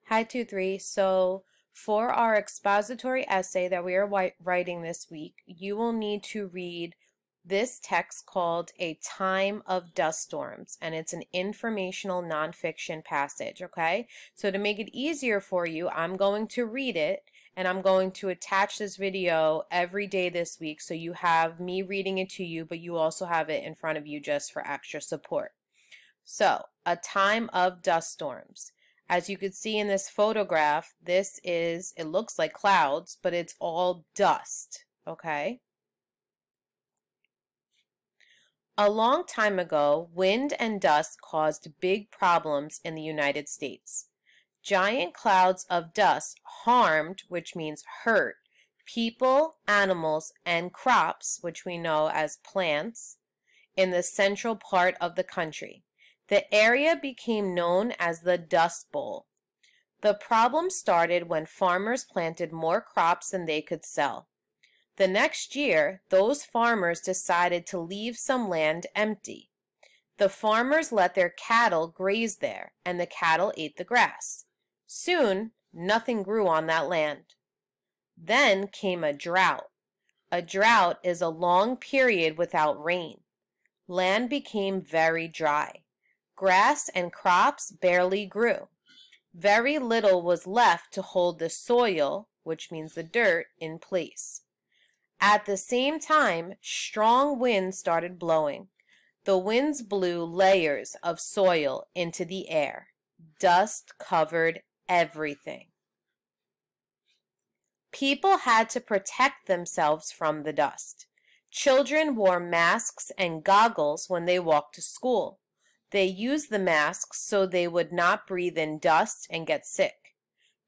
Hi, 2-3. So for our expository essay that we are writing this week, you will need to read this text called A Time of Dust Storms, and it's an informational nonfiction passage, okay? So to make it easier for you, I'm going to read it, and I'm going to attach this video every day this week so you have me reading it to you, but you also have it in front of you just for extra support. So, A Time of Dust Storms. As you can see in this photograph, it looks like clouds, but it's all dust, okay? A long time ago, wind and dust caused big problems in the United States. Giant clouds of dust harmed, which means hurt, people, animals, and crops, which we know as plants, in the central part of the country. The area became known as the Dust Bowl. The problem started when farmers planted more crops than they could sell. The next year, those farmers decided to leave some land empty. The farmers let their cattle graze there, and the cattle ate the grass. Soon, nothing grew on that land. Then came a drought. A drought is a long period without rain. Land became very dry. Grass and crops barely grew. Very little was left to hold the soil, which means the dirt, in place. At the same time, strong winds started blowing. The winds blew layers of soil into the air. Dust covered everything. People had to protect themselves from the dust. Children wore masks and goggles when they walked to school. They used the masks so they would not breathe in dust and get sick.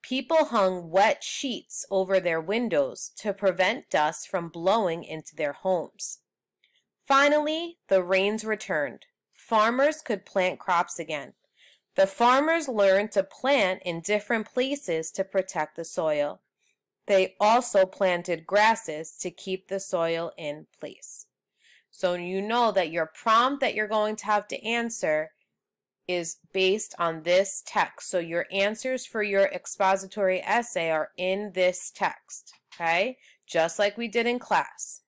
People hung wet sheets over their windows to prevent dust from blowing into their homes. Finally, the rains returned. Farmers could plant crops again. The farmers learned to plant in different places to protect the soil. They also planted grasses to keep the soil in place. So you know that your prompt that you're going to have to answer is based on this text. So your answers for your expository essay are in this text, okay? Just like we did in class.